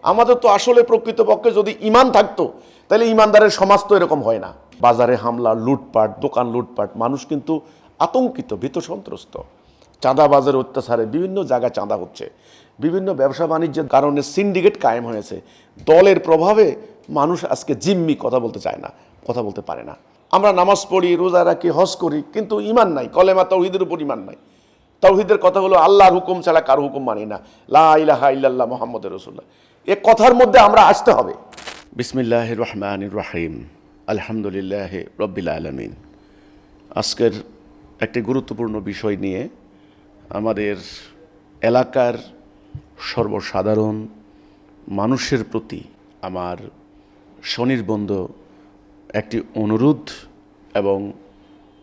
আমাদের তো আসলে প্রকৃতপক্ষে যদি ঈমান থাকতো তাহলে ঈমানদারের সমাজ তো এরকম হয় না। বাজারে হামলা, লুটপাট, দোকান লুটপাট, মানুষ কিন্তু আতঙ্কিত, ভীত সন্ত্রস্ত। চাঁদাবাজের অত্যাচারে বিভিন্ন জায়গায় চাঁদা হচ্ছে, বিভিন্ন ব্যবসা বাণিজ্যের কারণে সিন্ডিকেট কায়েম হয়েছে। দলের প্রভাবে মানুষ আজকে জিম্মি, কথা বলতে চায় না, কথা বলতে পারে না। আমরা নামাজ পড়ি, রোজা রাখি, হজ করি, কিন্তু ঈমান নাই, কলেমা তাওহীদের উপর ঈমান নাই। তাওহীদের কথা হলো আল্লাহর হুকুম ছাড়া কারো হুকুম মানি না, লা ইলাহা ইল্লাল্লাহ মুহাম্মাদুর রাসূলুল্লাহ। এ কথার মধ্যে আমরা আসতে হবে। বিসমিল্লাহির রহমানির রহিম, আলহামদুলিল্লাহি রাব্বিল আলামিন। আজকের একটি গুরুত্বপূর্ণ বিষয় নিয়ে আমাদের এলাকার সর্বসাধারণ মানুষের প্রতি আমার স্বনির্বন্ধ একটি অনুরোধ এবং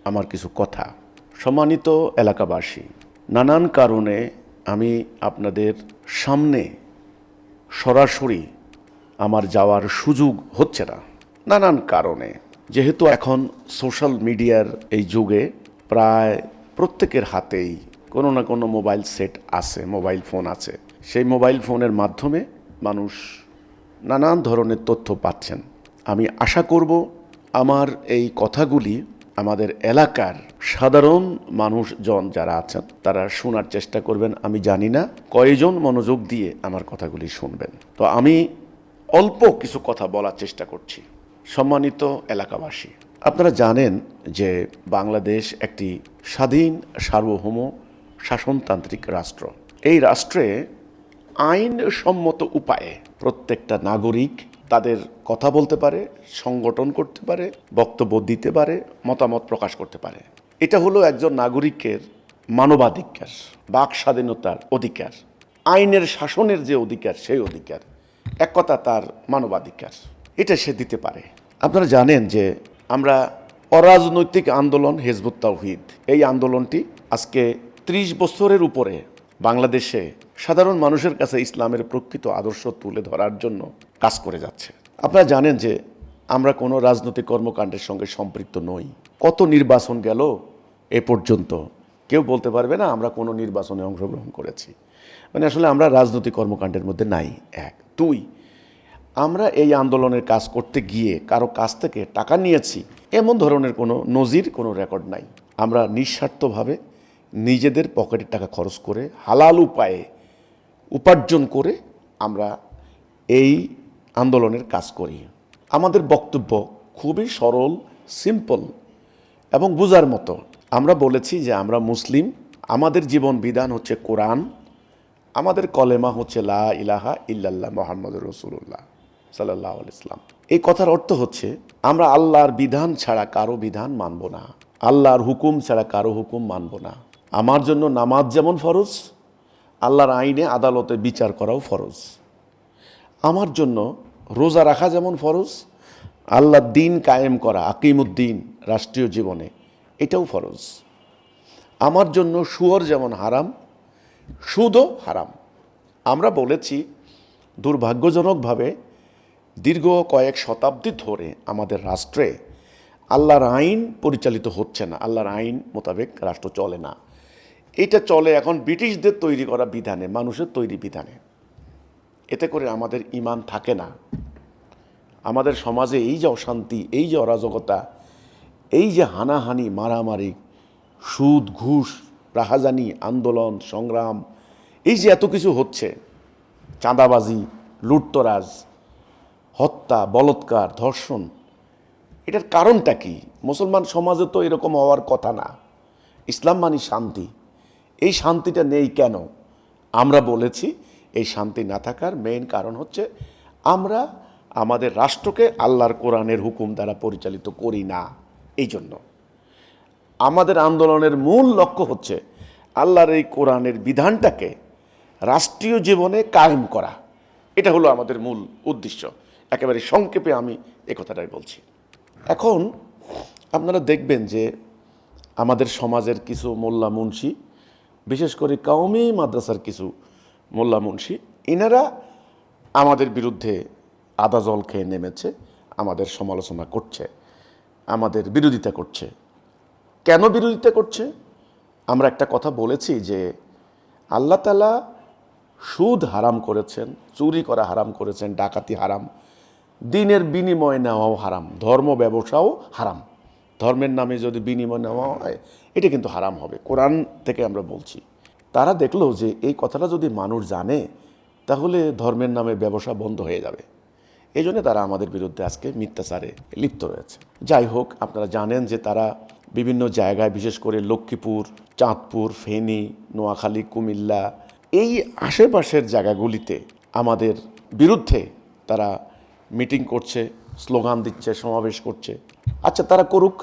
আমার কিছু কথা। সম্মানিত এলাকাবাসী, নানান কারণে আমি আপনাদের সামনে সরাসরি আমার যাওয়ার সুযোগ হচ্ছে না, নানান কারণে। যেহেতু এখন সোশ্যাল মিডিয়ার এই যুগে প্রায় প্রত্যেকের হাতেই কোনো না কোনো মোবাইল সেট আছে, মোবাইল ফোন আছে। সেই মোবাইল ফোনের মাধ্যমে মানুষ নানান ধরনের তথ্য পাচ্ছেন। আমি আশা করব আমার এই কথাগুলি আমাদের এলাকার সাধারণ মানুষজন যারা আছেন তারা শোনার চেষ্টা করবেন। আমি জানি না কয়জন মনোযোগ দিয়ে আমার কথাগুলি শুনবেন, তো আমি অল্প কিছু কথা বলার চেষ্টা করছি। সম্মানিত এলাকাবাসী, আপনারা জানেন যে বাংলাদেশ একটি স্বাধীন সার্বভৌম শাসনতান্ত্রিক রাষ্ট্র। এই রাষ্ট্রে আইনসম্মত উপায়ে প্রত্যেকটা নাগরিক তাদের কথা বলতে পারে, সংগঠন করতে পারে, বক্তব্য দিতে পারে, মতামত প্রকাশ করতে পারে। এটা হলো একজন নাগরিকের মানবাধিকার, বাক স্বাধীনতার অধিকার, আইনের শাসনের যে অধিকার, সেই অধিকার, এক কথা তার মানবাধিকার, এটা সে দিতে পারে। আপনারা জানেন যে আমরা অরাজনৈতিক আন্দোলন হিজবুত তাওহীদ, এই আন্দোলনটি আজকে 30 বছরের উপরে বাংলাদেশে সাধারণ মানুষের কাছে ইসলামের প্রকৃত আদর্শ তুলে ধরার জন্য কাজ করে যাচ্ছে। আপনারা জানেন যে আমরা কোনো রাজনৈতিক কর্মকাণ্ডের সঙ্গে সম্পৃক্ত নই। কত নির্বাচন গেল এ পর্যন্ত, কেউ বলতে পারবে না আমরা কোনো নির্বাচনে অংশগ্রহণ করেছি। মানে আসলে আমরা রাজনৈতিক কর্মকাণ্ডের মধ্যে নাই। এক, দুই, আমরা এই আন্দোলনের কাজ করতে গিয়ে কারো কাছ থেকে টাকা নিয়েছি এমন ধরনের কোনো নজির, কোনো রেকর্ড নাই। আমরা নিঃস্বার্থভাবে নিজেদের পকেটের টাকা খরচ করে হালাল উপায়ে উপার্জন করে আমরা এই আন্দোলনের কাজ করি। আমাদের বক্তব্য খুবই সরল, সিম্পল এবং বোঝার মতো। আমরা বলেছি যে আমরা মুসলিম, আমাদের জীবন বিধান হচ্ছে কোরআন, আমাদের কলেমা হচ্ছে লা ইলাহা ইল্লাল্লাহ মুহাম্মাদুর রাসূলুল্লাহ সাল্লাল্লাহু আলাইহি ওয়াসাল্লাম। এই কথার অর্থ হচ্ছে আমরা আল্লাহর বিধান ছাড়া কারো বিধান মানব না, আল্লাহর হুকুম ছাড়া কারো হুকুম মানব না। আমার জন্য নামাজ যেমন ফরজ, আল্লাহর আইনে আদালতে বিচার করাও ফরজ। আমার জন্য রোজা রাখা যেমন ফরজ, আল্লাহর দিন কায়েম করা, আকিমুদ্দিন রাষ্ট্রীয় জীবনে, এটাও ফরজ। আমার জন্য সুদ যেমন হারাম, সুদও হারাম। আমরা বলেছি দুর্ভাগ্যজনকভাবে দীর্ঘ কয়েক শতাব্দী ধরে আমাদের রাষ্ট্রে আল্লাহর আইন পরিচালিত হচ্ছে না, আল্লাহর আইন মোতাবেক রাষ্ট্র চলে না। এটা চলে এখন ব্রিটিশদের তৈরি করা বিধানে, মানুষের তৈরি বিধানে। এতে করে আমাদের ঈমান থাকে না। আমাদের সমাজে এই যে অশান্তি, এই যে অরাজকতা, এই যে হানাহানি, মারামারি, সুদ, ঘুষ, রাহাজানি, আন্দোলন, সংগ্রাম, এই যে এত কিছু হচ্ছে, চাঁদাবাজি, লুটতরাজ, হত্যা, বলৎকার, ধর্ষণ, এটার কারণটা কি? মুসলমান সমাজে তো এরকম হওয়ার কথা না। ইসলাম মানে শান্তি। এই শান্তিটা নেই কেন? আমরা বলেছি এই শান্তি না থাকার মেইন কারণ হচ্ছে আমরা আমাদের রাষ্ট্রকে আল্লাহর কোরআনের হুকুম দ্বারা পরিচালিত করি না। এই জন্য আমাদের আন্দোলনের মূল লক্ষ্য হচ্ছে আল্লাহর এই কোরআনের বিধানটাকে রাষ্ট্রীয় জীবনে কায়েম করা। এটা হলো আমাদের মূল উদ্দেশ্য। একেবারে সংক্ষেপে আমি এ কথাটাই বলছি। এখন আপনারা দেখবেন যে আমাদের সমাজের কিছু মোল্লা মুন্সি, বিশেষ করে কওমি মাদ্রাসার কিছু মোল্লা মুন্সি, ইনারা আমাদের বিরুদ্ধে আদা জল খেয়ে নেমেছে, আমাদের সমালোচনা করছে, আমাদের বিরোধিতা করছে। কেন বিরোধিতা করছে? আমরা একটা কথা বলেছি যে আল্লাহ তাআলা সুদ হারাম করেছেন, চুরি করা হারাম করেছেন, ডাকাতি হারাম, দিনের বিনিময় নেওয়াও হারাম, ধর্ম ব্যবসাও হারাম। ধর্মের নামে যদি বিনিময় নেওয়া হয় এটা কিন্তু হারাম হবে, কোরআন থেকে আমরা বলছি। তারা দেখলো যে এই কথাটা যদি মানুষ জানে তাহলে ধর্মের নামে ব্যবসা বন্ধ হয়ে যাবে। এই জন্য তারা আমাদের বিরুদ্ধে আজকে মিথ্যাচারে লিপ্ত রয়েছে। যাই হোক, আপনারা জানেন যে তারা বিভিন্ন জায়গায়, বিশেষ করে লক্ষ্মীপুর, চাঁদপুর, ফেনী, নোয়াখালী, কুমিল্লা, এই আশেপাশের জায়গাগুলিতে আমাদের বিরুদ্ধে তারা মিটিং করছে, স্লোগান দিচ্ছে, সমাবেশ করছে। আচ্ছা, তারা করুক,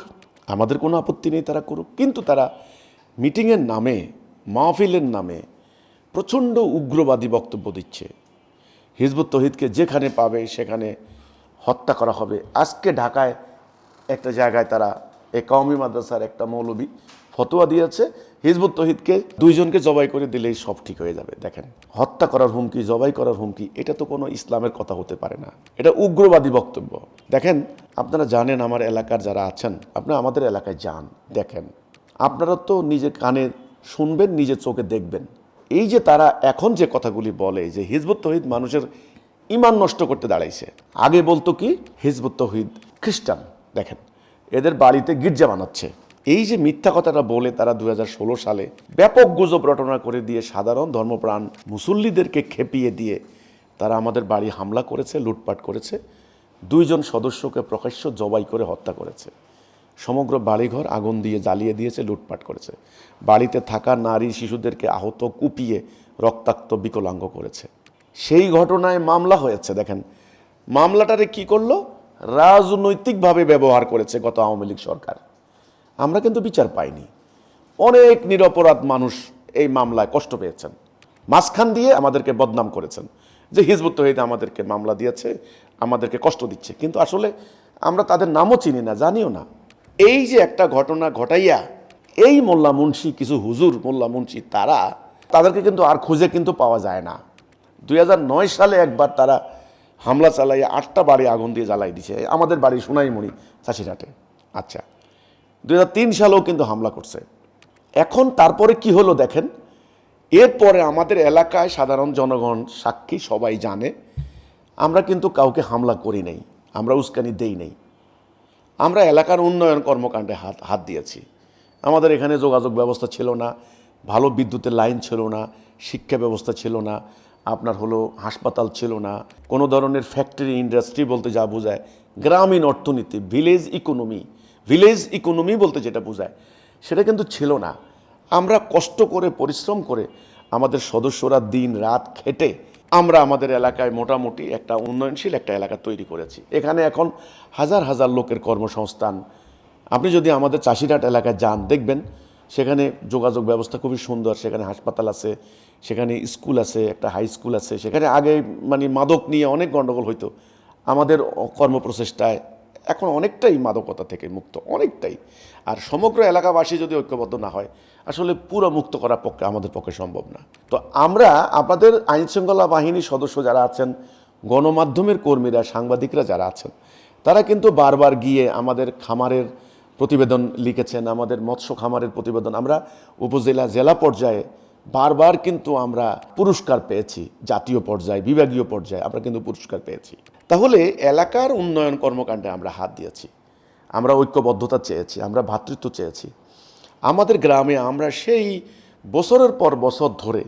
আমাদের কোনো আপত্তি নেই, তারা করুক। কিন্তু তারা মিটিংয়ের নামে, মাহফিলের নামে প্রচণ্ড উগ্রবাদী বক্তব্য দিচ্ছে। হিজবুত তৌহিদকে যেখানে পাবে সেখানে হত্যা করা হবে। আজকে ঢাকায় একটা জায়গায় তারা এই কওমি মাদ্রাসার একটা মৌলবী ফতোয়া দিয়েছে, হিজবুত তৌহিদকে 2 জনকে জবাই করে দিলেই সব ঠিক হয়ে যাবে। দেখেন, হত্যা করার হুমকি, জবাই করার হুমকি, এটা তো কোনো ইসলামের কথা হতে পারে না, এটা উগ্রবাদী বক্তব্য। দেখেন, আপনারা জানেন, আমার এলাকার যারা আছেন, আপনারা আমাদের এলাকায় যান, দেখেন, আপনারা তো নিজের কানে শুনবেন, নিজের চোখে দেখবেন। এই যে তারা এখন যে কথাগুলি বলে যে হিজবুত তৌহিদ মানুষের ঈমান নষ্ট করতে দাঁড়াইছে, আগে বলতো কি হিজবুত তৌহিদ খ্রিস্টান, দেখেন এদের বাড়িতে গির্জা বানাচ্ছে। এই যে মিথ্যা কথাটা বলে তারা 2016 সালে ব্যাপক গুজব রটনা করে দিয়ে সাধারণ ধর্মপ্রাণ মুসল্লিদেরকে খেপিয়ে দিয়ে তারা আমাদের বাড়ি হামলা করেছে, লুটপাট করেছে, 2 জন সদস্যকে প্রকাশ্য জবাই করে হত্যা করেছে, সমগ্র বাড়িঘর আগুন দিয়ে জ্বালিয়ে দিয়েছে, লুটপাট করেছে, বাড়িতে থাকা নারী শিশুদেরকে আহত, কুপিয়ে রক্তাক্ত, বিকলাঙ্গ করেছে। সেই ঘটনায় মামলা হয়েছে। দেখেন, মামলাটারে কি করলো, রাজনৈতিকভাবে ব্যবহার করেছে গত আওয়ামী লীগ সরকার। আমরা কিন্তু বিচার পাইনি, অনেক নিরপরাধ মানুষ এই মামলায় কষ্ট পেয়েছেন। মাঝখান দিয়ে আমাদেরকে বদনাম করেছেন যে হিজবুত তৌহিদ আমাদেরকে মামলা দিয়েছে, আমাদেরকে কষ্ট দিচ্ছে, কিন্তু আসলে আমরা তাদের নামও চিনি না, জানিও না। এই যে একটা ঘটনা ঘটাইয়া এই মোল্লা মুন্সি, কিছু হুজুর মোল্লা মুন্সি, তাদেরকে কিন্তু আর খুঁজে কিন্তু পাওয়া যায় না। 2009 সালে একবার তারা হামলা চালাইয়া 8টা বাড়ি আগুন দিয়ে জ্বালাই দিছে, আমাদের বাড়ি সোনাইমুড়ি, চাষিরহাটে। আচ্ছা, 2003 সালেও কিন্তু হামলা করছে। এখন তারপরে কি হলো দেখেন, এরপরে আমাদের এলাকায় সাধারণ জনগণ সাক্ষী, সবাই জানে, আমরা কিন্তু কাউকে হামলা করি নাই, আমরা উস্কানি দেই নাই, আমরা এলাকার উন্নয়ন কর্মকাণ্ডে হাত দিয়েছি। আমাদের এখানে যোগাযোগ ব্যবস্থা ছিল না, ভালো বিদ্যুতের লাইন ছিল না, শিক্ষা ব্যবস্থা ছিল না, আপনার হলো হাসপাতাল ছিল না, কোনো ধরনের ফ্যাক্টরি, ইন্ডাস্ট্রি বলতে যা বোঝায়, গ্রামীণ অর্থনীতি, ভিলেজ ইকোনমি বলতে যেটা বোঝায় সেটা কিন্তু ছিল না। আমরা কষ্ট করে, পরিশ্রম করে, আমাদের সদস্যরা দিন রাত খেটে আমরা আমাদের এলাকায় মোটামুটি একটা উন্নয়নশীল একটা এলাকা তৈরি করেছি। এখানে এখন হাজার হাজার লোকের কর্মসংস্থান। আপনি যদি আমাদের চাষিরহাট এলাকায় যান, দেখবেন সেখানে যোগাযোগ ব্যবস্থা খুবই সুন্দর, সেখানে হাসপাতাল আছে, সেখানে স্কুল আছে, একটা হাই স্কুল আছে। সেখানে আগে মানে মাদক নিয়ে অনেক গণ্ডগোল হইতো, আমাদের কর্মপ্রচেষ্টায় এখন অনেকটাই মাদকতা থেকে মুক্ত, অনেকটাই। আর সমগ্র এলাকাবাসী যদি ঐক্যবদ্ধ না হয়, আসলে পুরো মুক্ত করার পক্ষে আমাদের পক্ষে সম্ভব না। তো আমরা আমাদের আইনশৃঙ্খলা বাহিনীর সদস্য যারা আছেন, গণমাধ্যমের কর্মীরা, সাংবাদিকরা যারা আছেন, তারা কিন্তু বারবার গিয়ে আমাদের খামারের প্রতিবেদন লিখেছেন, আমাদের মৎস্য খামারের প্রতিবেদন আমরা উপজেলা, জেলা পর্যায়ে বারবার কিন্তু আমরা পুরস্কার পেয়েছি, জাতীয় পর্যায়ে, বিভাগীয় পর্যায়ে আমরা কিন্তু পুরস্কার পেয়েছি। তাহলে এলাকার উন্নয়ন কর্মকাণ্ডে আমরা হাত দিয়েছি, আমরা ঐক্যবদ্ধতা চেয়েছি, আমরা ভ্রাতৃত্ব চেয়েছি। আমাদের গ্রামে আমরা সেই বছরের পর বছর ধরে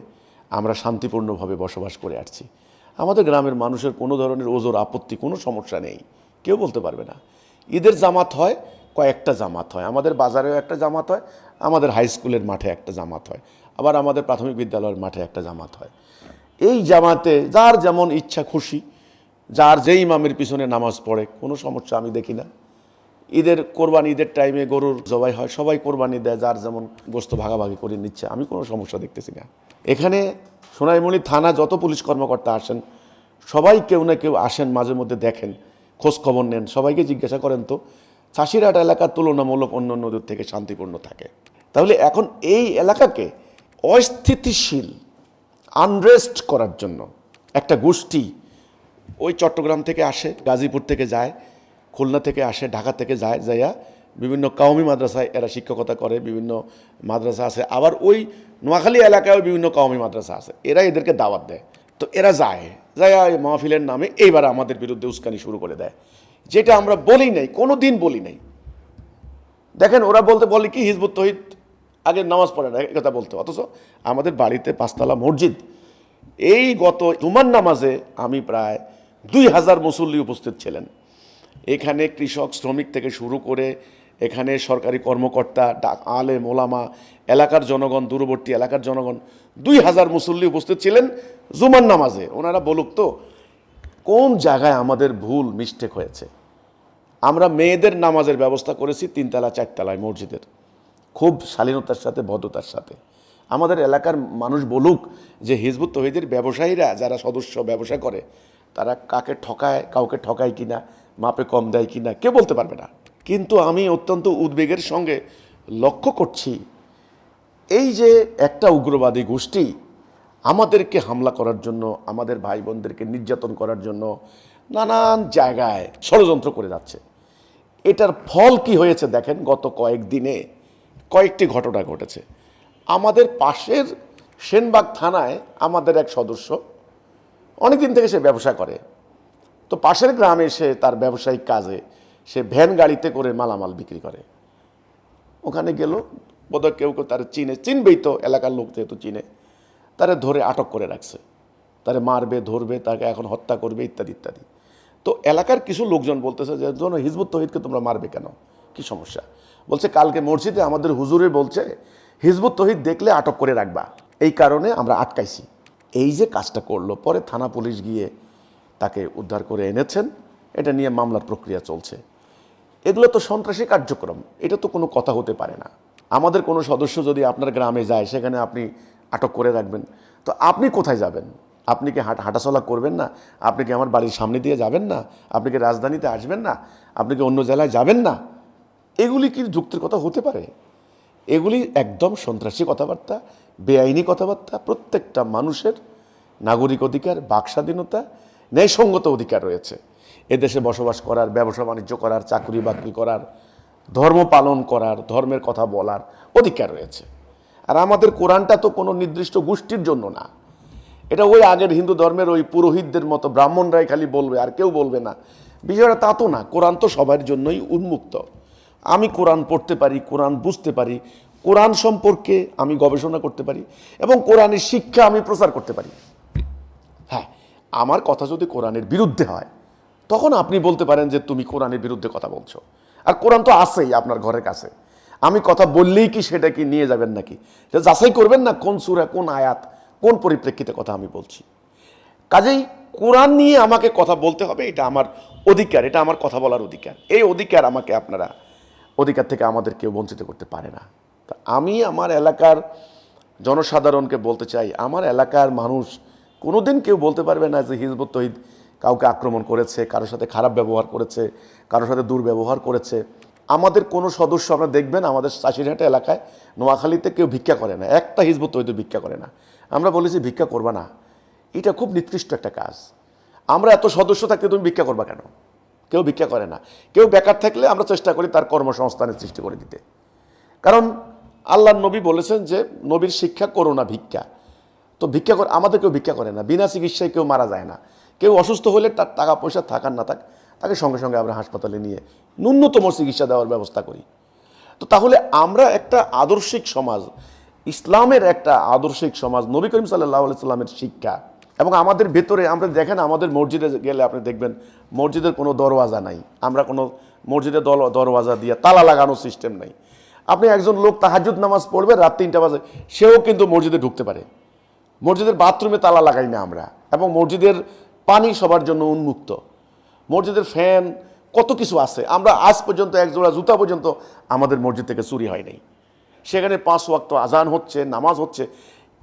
আমরা শান্তিপূর্ণভাবে বসবাস করে আসছি। আমাদের গ্রামের মানুষের কোনো ধরনের ওজোর আপত্তি, কোনো সমস্যা নেই, কেউ বলতে পারবে না। ঈদের জামাত হয়, কয়েকটা জামাত হয়, আমাদের বাজারেও একটা জামাত হয়, আমাদের হাই স্কুলের মাঠে একটা জামাত হয়, আবার আমাদের প্রাথমিক বিদ্যালয়ের মাঠে একটা জামাত হয়। এই জামাতে যার যেমন ইচ্ছা খুশি, যার যেই ইমামের পিছনে নামাজ পড়ে, কোনো সমস্যা আমি দেখি না। কোরবানি ঈদের টাইমে গরুর জবাই হয়, সবাই কোরবানি দেয়, যার যেমন গোস্ত ভাগাভাগি করে নিচ্ছে, আমি কোনো সমস্যা দেখতেছি না। এখানে সোনাইমুড়ি থানা যত পুলিশ কর্মকর্তা আসেন, সবাই কেউ না কেউ আসেন, মাঝে মধ্যে দেখেন, খোঁজ খবর নেন, সবাইকে জিজ্ঞাসা করেন তো চাষিরহাট এলাকা তুলনামূলক অন্য নদীর থেকে শান্তিপূর্ণ থাকে। তাহলে এখন এই এলাকাকে অস্থিতিশীল, আনরেস্ট করার জন্য একটা গোষ্ঠী ওই চট্টগ্রাম থেকে আসে, গাজীপুর থেকে যায়, খুলনা থেকে আসে, ঢাকা থেকে যাইয়া বিভিন্ন কওমি মাদ্রাসায় এরা শিক্ষকতা করে, বিভিন্ন মাদ্রাসা আছে, আবার ওই নোয়াখালী এলাকায়ও বিভিন্ন কওমি মাদ্রাসা আছে, এরা এদেরকে দাওয়াত দেয়। তো এরা যায় মাহফিলের নামে এইবার আমাদের বিরুদ্ধে উস্কানি শুরু করে দেয়, যেটা আমরা বলি নাই, কোনো দিন বলি নাই। দেখেন ওরা বলে কি হিজবুত তৌহিদ আগে নামাজ পড়ে না, এই কথা বলতে, অথচ আমাদের বাড়িতে 5 তলা মসজিদ। এই গত জুমার নামাজে আমি প্রায় 2000 মুসল্লি উপস্থিত ছিলেন। এখানে কৃষক শ্রমিক থেকে শুরু করে এখানে সরকারি কর্মকর্তা, আলেম ওলামা, এলাকার জনগণ, দূরবর্তী এলাকার জনগণ, 2000 মুসল্লি উপস্থিত ছিলেন জুমার নামাজে। ওনারা বলুক তো কোন জায়গায় আমাদের ভুল মিস্টেক হয়েছে। আমরা মেয়েদের নামাজের ব্যবস্থা করেছি 3 তলা 4 তলায় মসজিদের, খুব শালীনতার সাথে, ভদ্রতার সাথে। আমাদের এলাকার মানুষ বলুক যে হিজবুত তৌহিদের ব্যবসায়ীরা যারা সদস্য ব্যবসা করে তারা কাকে ঠকায়, কাউকে ঠকায় কিনা, মাপে কম দেয় কিনা কেউ বলতে পারবে না। কিন্তু আমি অত্যন্ত উদ্বেগের সঙ্গে লক্ষ্য করছি এই যে একটা উগ্রবাদী গোষ্ঠী আমাদেরকে হামলা করার জন্য, আমাদের ভাই বোনদেরকে নির্যাতন করার জন্য নানান জায়গায় ষড়যন্ত্র করে যাচ্ছে। এটার ফল কি হয়েছে দেখেন, গত কয়েকদিনে কয়েকটি ঘটনা ঘটেছে। আমাদের পাশের সেনবাগ থানায় আমাদের এক সদস্য অনেকদিন থেকে সে ব্যবসা করে, তো পাশের গ্রামে সে তার ব্যবসায়িক কাজে সে ভ্যান গাড়িতে করে মালামাল বিক্রি করে। ওখানে গেল, বোধহয় কেউ কেউ তার চিনবেই তো, এলাকার লোক যেহেতু চিনে, তারে ধরে আটক করে রাখছে, তারে মারবে, ধরবে, তাকে এখন হত্যা করবে ইত্যাদি ইত্যাদি। তো এলাকার কিছু লোকজন বলতেছে যে হিজবুত তৌহিদকে তোমরা মারবে কেন, কি সমস্যা? বলছে কালকে মসজিদে আমাদের হুজুরে বলছে হিজবুত তৌহিদ দেখলে আটক করে রাখবা, এই কারণে আমরা আটকাইছি। এই যে কাজটা করলো, পরে থানা পুলিশ গিয়ে তাকে উদ্ধার করে এনেছেন, এটা নিয়ে মামলার প্রক্রিয়া চলছে। এগুলো তো সন্ত্রাসী কার্যক্রম, এটা তো কোনো কথা হতে পারে না। আমাদের কোনো সদস্য যদি আপনার গ্রামে যায়, সেখানে আপনি আটক করে রাখবেন, তো আপনি কোথায় যাবেন? আপনি কি হাঁটাচলা করবেন না? আপনি কি আমার বাড়ির সামনে দিয়ে যাবেন না? আপনি কি রাজধানীতে আসবেন না? আপনি কি অন্য জেলায় যাবেন না? এগুলি কি যুক্তির কথা হতে পারে? এগুলি একদম সন্ত্রাসী কথাবার্তা, বেআইনি কথাবার্তা। প্রত্যেকটা মানুষের নাগরিক অধিকার, বাক স্বাধীনতা, ন্যায়সঙ্গত অধিকার রয়েছে। এদেশে বসবাস করার, ব্যবসা বাণিজ্য করার, চাকরি বাকরি করার, ধর্ম পালন করার, ধর্মের কথা বলার অধিকার রয়েছে। আর আমাদের কোরআনটা তো কোনো নির্দিষ্ট গোষ্ঠীর জন্য না, এটা ওই আগের হিন্দু ধর্মের ওই পুরোহিতদের মতো ব্রাহ্মণরাই খালি বলবে আর কেউ বলবে না, বিষয়টা তা তো না। কোরআন তো সবার জন্যই উন্মুক্ত। আমি কোরআন পড়তে পারি, কোরআন বুঝতে পারি, কোরআন সম্পর্কে আমি গবেষণা করতে পারি এবং কোরআনের শিক্ষা আমি প্রচার করতে পারি। হ্যাঁ, আমার কথা যদি কোরআনের বিরুদ্ধে হয় তখন আপনি বলতে পারেন যে তুমি কোরআনের বিরুদ্ধে কথা বলছো। আর কোরআন তো আছেই আপনার ঘরের কাছে, আমি কথা বললেই কি সেটা কি নিয়ে যাবেন নাকি? যাচাই করবেন না কোন সূরা, কোন আয়াত, কোন পরিপ্রেক্ষিতে কথা আমি বলছি। কাজেই কোরআন নিয়ে আমাকে কথা বলতে হবে, এটা আমার অধিকার, এটা আমার কথা বলার অধিকার। এই অধিকার আমাকে আপনারা, অধিকার থেকে আমাদের কেউ বঞ্চিত করতে পারে না। তা আমি আমার এলাকার জনসাধারণকে বলতে চাই, আমার এলাকার মানুষ কোনোদিন কেউ বলতে পারবে না যে হিজবুত তৌহিদ কাউকে আক্রমণ করেছে, কারোর সাথে খারাপ ব্যবহার করেছে, কারোর সাথে দুর্ব্যবহার করেছে। আমাদের কোনো সদস্য আপনারা দেখবেন আমাদের চাষিরহাটে এলাকায়, নোয়াখালীতে কেউ ভিক্ষা করে না, একটা হিজবুত তৌহিদ ভিক্ষা করে না। আমরা বলেছি ভিক্ষা করবা না, এটা খুব নিকৃষ্ট একটা কাজ। আমরা এত সদস্য থাকতে তুমি ভিক্ষা করবা কেন? কেউ ভিক্ষা করে না। কেউ বেকার থাকলে আমরা চেষ্টা করি তার কর্মসংস্থানের সৃষ্টি করে দিতে, কারণ আল্লাহর নবী বলেছেন যে নবীর শিক্ষা করো না ভিক্ষা। তো ভিক্ষা করে আমাদের কেউ ভিক্ষা করে না, বিনা চিকিৎসায় কেউ মারা যায় না। কেউ অসুস্থ হলে তার টাকা পয়সা থাকার না থাক, তাকে সঙ্গে সঙ্গে আমরা হাসপাতালে নিয়ে ন্যূনতম চিকিৎসা দেওয়ার ব্যবস্থা করি। তো তাহলে আমরা একটা আদর্শিক সমাজ, ইসলামের একটা আদর্শিক সমাজ, নবী করিম সাল্লাল্লাহু আলাইহি সাল্লামের শিক্ষা, এবং আমাদের ভেতরে আমরা দেখেন আমাদের মসজিদে গেলে আপনি দেখবেন মসজিদের কোনো দরওয়াজা নাই, আমরা কোনো মসজিদের দরওয়াজা দিয়ে তালা লাগানোর সিস্টেম নাই। আপনি একজন লোক তাহাজ্জুদ নামাজ পড়বে রাত 3টা বাজে, সেও কিন্তু মসজিদে ঢুকতে পারে। মসজিদের বাথরুমে তালা লাগাই না আমরা, এবং মসজিদের পানি সবার জন্য উন্মুক্ত, মসজিদের ফ্যান, কত কিছু আছে। আমরা আজ পর্যন্ত এক জোড়া জুতা পর্যন্ত আমাদের মসজিদ থেকে চুরি হয় নাই। সেখানে 5 ওয়াক্ত আজান হচ্ছে, নামাজ হচ্ছে,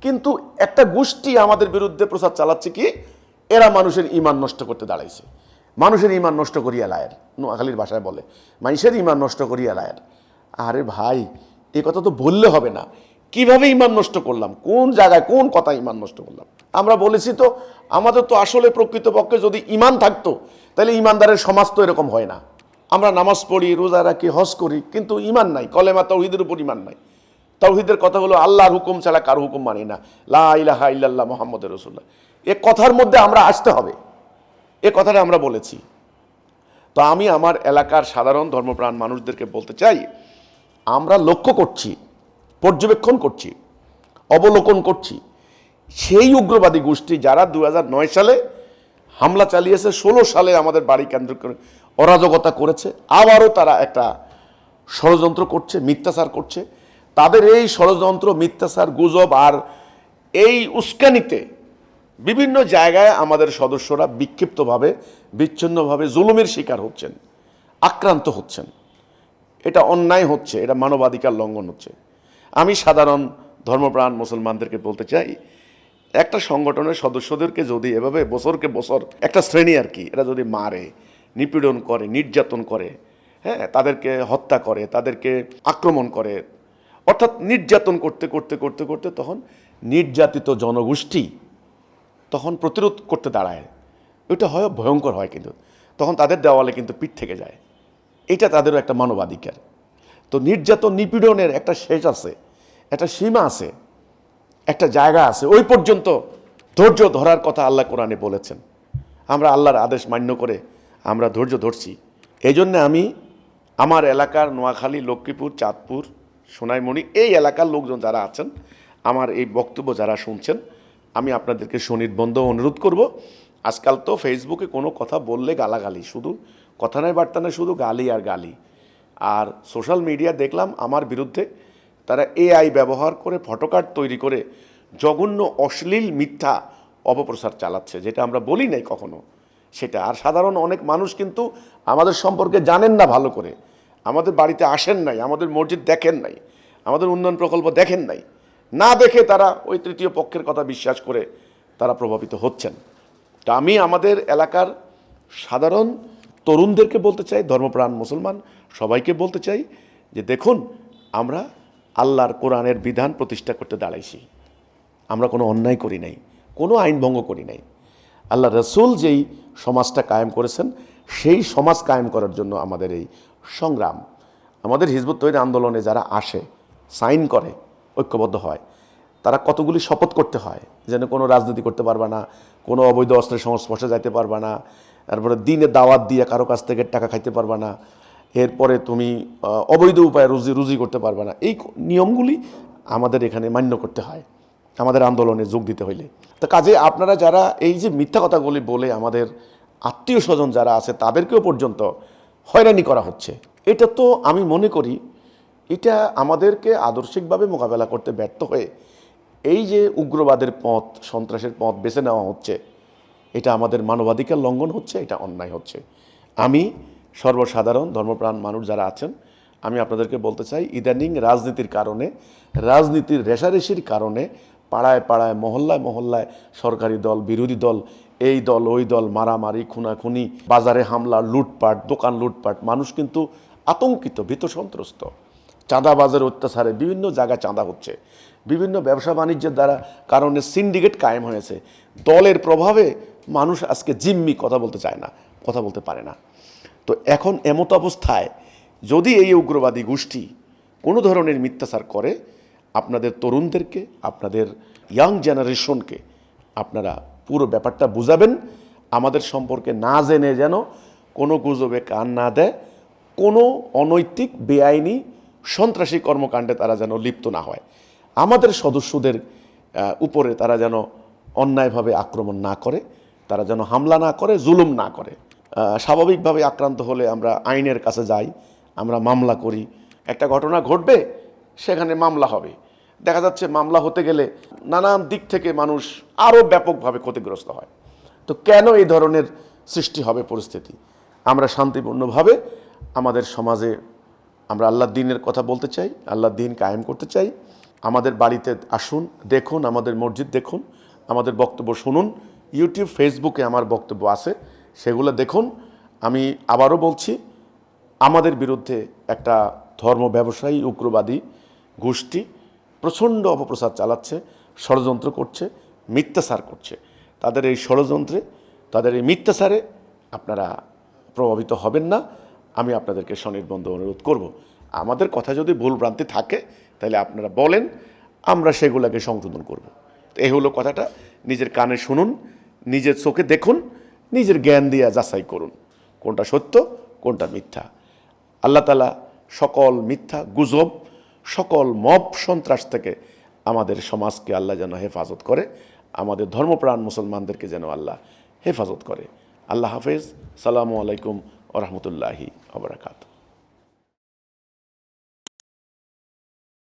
কিন্তু একটা গোষ্ঠী আমাদের বিরুদ্ধে প্রচার চালাচ্ছে কি, এরা মানুষের ঈমান নষ্ট করতে দাঁড়াইছে। মানুষের ঈমান নষ্ট করিয়া লায়ের, নোয়াখালীর ভাষায় বলে মানুষের ঈমান নষ্ট করিয়া লায়ের। আরে ভাই, এই কথা তো বললে হবে না। কিভাবে ঈমান নষ্ট করলাম, কোন জায়গায় কোন কথা ঈমান নষ্ট করলাম? আমরা বলেছি তো, আমাদের তো আসলে প্রকৃতপক্ষে যদি ঈমান থাকতো তাহলে ঈমানদারের সমাজ তো এরকম হয় না। আমরা নামাজ পড়ি, রোজা রাখি, হজ করি, কিন্তু ইমান নাই, কলেমা তাওহীদের উপর ইমান নাই। তাওহীদের কথা হলো আল্লাহর হুকুম ছাড়া কারো হুকুম মানি না, লা ইলাহা ইল্লাল্লাহ মুহাম্মাদুর রাসূলুল্লাহ। এ কথার মধ্যে আমরা আসতে হবে, এ কথাটা আমরা বলেছি। তো আমি আমার এলাকার সাধারণ ধর্মপ্রাণ মানুষদেরকে বলতে চাই, আমরা লক্ষ্য করছি, পর্যবেক্ষণ করছি, অবলোকন করছি সেই উগ্রবাদী গোষ্ঠী যারা 2009 সালে হামলা চালিয়েছে, 16 সালে আমাদের বাড়ি কেন্দ্র করে অরাজকতা করেছে, আবারও তারা একটা ষড়যন্ত্র করছে, মিথ্যাচার করছে। তাদের এই ষড়যন্ত্র, মিথ্যাচার, গুজব আর এই উস্কানিতে বিভিন্ন জায়গায় আমাদের সদস্যরা বিক্ষিপ্তভাবে, বিচ্ছিন্নভাবে জুলুমের শিকার হচ্ছেন, আক্রান্ত হচ্ছেন। এটা অন্যায় হচ্ছে, এটা মানবাধিকার লঙ্ঘন হচ্ছে। আমি সাধারণ ধর্মপ্রাণ মুসলমানদেরকে বলতে চাই, একটা সংগঠনের সদস্যদেরকে যদি এভাবে বছরকে বছর একটা শ্রেণী আর কি, এরা যদি মারে, নিপীড়ন করে, নির্যাতন করে, হ্যাঁ, তাদেরকে হত্যা করে, তাদেরকে আক্রমণ করে, অর্থাৎ নির্যাতন করতে করতে করতে করতে তখন নির্যাতিত জনগোষ্ঠী তখন প্রতিরোধ করতে দাঁড়ায়, ওইটা হয় ভয়ঙ্কর হয়, কিন্তু তখন তাদের দেওয়ালে কিন্তু পিঠ থেকে যায়। এটা তাদেরও একটা মানবাধিকার। তো নির্যাতন, নিপীড়নের একটা শেষ আছে, একটা সীমা আছে, একটা জায়গা আছে, ওই পর্যন্ত ধৈর্য ধরার কথা আল্লাহ কোরআনে বলেছেন। আমরা আল্লাহর আদেশ মান্য করে আমরা ধৈর্য ধরছি। এই জন্যে আমি আমার এলাকার নোয়াখালী, লক্ষ্মীপুর, চাঁদপুর, সোনাইমণি এই এলাকার লোকজন যারা আছেন, আমার এই বক্তব্য যারা শুনছেন, আমি আপনাদেরকে সুনির্বন্ধ অনুরোধ করব, আজকাল তো ফেসবুকে কোনো কথা বললে গালাগালি, শুধু কথা নয় বার্তা নয়, শুধু গালি আর গালি। আর সোশ্যাল মিডিয়া দেখলাম আমার বিরুদ্ধে তারা এআই ব্যবহার করে ফটোকার্ড তৈরি করে জঘন্য অশ্লীল মিথ্যা অপপ্রচার চালাচ্ছে, যেটা আমরা বলি নাই কখনো সেটা। আর সাধারণ অনেক মানুষ কিন্তু আমাদের সম্পর্কে জানেন না ভালো করে, আমাদের বাড়িতে আসেন নাই, আমাদের মসজিদ দেখেন নাই, আমাদের উন্নয়ন প্রকল্প দেখেন নাই, না দেখে তারা ওই তৃতীয় পক্ষের কথা বিশ্বাস করে তারা প্রভাবিত হচ্ছেন। তো আমি আমাদের এলাকার সাধারণ তরুণদেরকে বলতে চাই, ধর্মপ্রাণ মুসলমান সবাইকে বলতে চাই যে দেখুন, আমরা আল্লাহর কোরআনের বিধান প্রতিষ্ঠা করতে দাঁড়াইছি। আমরা কোনো অন্যায় করি নাই, কোনো আইন ভঙ্গ করি নাই। আল্লাহ রসুল যেই সমাজটা কায়েম করেছেন, সেই সমাজ কায়েম করার জন্য আমাদের এই সংগ্রাম। আমাদের হিজবুত তহরির আন্দোলনে যারা আসে, সাইন করে, ঐক্যবদ্ধ হয়, তারা কতগুলি শপথ করতে হয়, যেন কোনো রাজনীতি করতে পারবা না, কোনো অবৈধ অস্ত্রের সংস্পর্শে যাইতে পারবা না, তারপরে দিনে দাওয়াত দিয়ে কারো কাছ থেকে টাকা খাইতে পারবা না, এরপরে তুমি অবৈধ উপায়ে রুজি করতে পারবে না। এই নিয়মগুলি আমাদের এখানে মান্য করতে হয় আমাদের আন্দোলনে যোগ দিতে হইলে। তো কাজে আপনারা যারা এই যে মিথ্যা কথাগুলি বলে আমাদের আত্মীয় স্বজন যারা আছে তাদেরকেও পর্যন্ত হয়রানি করা হচ্ছে, এটা তো আমি মনে করি এটা আমাদেরকে আদর্শিকভাবে মোকাবেলা করতে ব্যর্থ হয়ে এই যে উগ্রবাদের পথ, সন্ত্রাসের পথ বেছে নেওয়া হচ্ছে, এটা আমাদের মানবাধিকার লঙ্ঘন হচ্ছে, এটা অন্যায় হচ্ছে। আমি সর্বসাধারণ ধর্মপ্রাণ মানুষ যারা আছেন, আমি আপনাদেরকে বলতে চাই, ইদানিং রাজনীতির কারণে, রাজনীতির রেষারেষির কারণে পাড়ায় পাড়ায়, মহল্লায় মহল্লায় সরকারি দল, বিরোধী দল, এই দল ওই দল, মারামারি, খুনাখুনি, বাজারে হামলা, লুটপাট, দোকান লুটপাট, মানুষ কিন্তু আতঙ্কিত, ভীত সন্ত্রস্ত। চাঁদাবাজের অত্যাচারে বিভিন্ন জায়গায় চাঁদা হচ্ছে, বিভিন্ন ব্যবসা বাণিজ্যের দ্বারা কারণে সিন্ডিকেট কায়েম হয়েছে। দলের প্রভাবে মানুষ আজকে জিম্মি, কথা বলতে চায় না, কথা বলতে পারে না। তো এখন এমত অবস্থায় যদি এই উগ্রবাদী গোষ্ঠী কোনো ধরনের মিথ্যাচার করে, আপনাদের তরুণদেরকে, আপনাদের ইয়াং জেনারেশনকে আপনারা পুরো ব্যাপারটা বুঝাবেন, আমাদের সম্পর্কে না জেনে যেন কোনো গুজবে কান না দেয়, কোনো অনৈতিক, বেআইনি, সন্ত্রাসী কর্মকাণ্ডে তারা যেন লিপ্ত না হয়, আমাদের সদস্যদের উপরে তারা যেন অন্যায়ভাবে আক্রমণ না করে, তারা যেন হামলা না করে, জুলুম না করে। স্বাভাবিকভাবে আক্রান্ত হলে আমরা আইনের কাছে যাই, আমরা মামলা করি, একটা ঘটনা ঘটবে, সেখানে মামলা হবে, দেখা যাচ্ছে মামলা হতে গেলে নানান দিক থেকে মানুষ আরও ব্যাপকভাবে ক্ষতিগ্রস্ত হয়। তো কেন এই ধরনের সৃষ্টি হবে পরিস্থিতি? আমরা শান্তিপূর্ণভাবে আমাদের সমাজে আমরা আল্লাহর দ্বীনের কথা বলতে চাই, আল্লাহর দ্বীন কায়েম করতে চাই। আমাদের বাড়িতে আসুন, দেখুন, আমাদের মসজিদ দেখুন, আমাদের বক্তব্য শুনুন। ইউটিউব, ফেসবুকে আমার বক্তব্য আছে, সেগুলো দেখুন। আমি আবারও বলছি, আমাদের বিরুদ্ধে একটা ধর্ম ব্যবসায়ী উগ্রবাদী গোষ্ঠী প্রচণ্ড অপপ্রচার চালাচ্ছে, ষড়যন্ত্র করছে, মিথ্যাচার করছে। তাদের এই ষড়যন্ত্রে, তাদের এই মিথ্যাচারে আপনারা প্রভাবিত হবেন না। আমি আপনাদেরকে সনির্বন্ধ অনুরোধ করব, আমাদের কথা যদি ভুল ভ্রান্তি থাকে তাহলে আপনারা বলেন, আমরা সেগুলোকে সংশোধন করব। তো এই হলো কথাটা। নিজের কানে শুনুন, নিজের চোখে দেখুন, নিজের জ্ঞান দিয়ে যাচাই করুন কোনটা সত্য কোনটা মিথ্যা। আল্লাহ তাআলা সকল মিথ্যা গুজব, সকল মব সন্ত্রাস থেকে আমাদের সমাজকে আল্লাহ যেন হেফাজত করে, আমাদের ধর্মপ্রাণ মুসলমানদেরকে যেন আল্লাহ হেফাজত করে। আল্লাহ হাফেজ। সালামু আলাইকুম ওয়া রাহমাতুল্লাহি ওয়া বারাকাতুহু।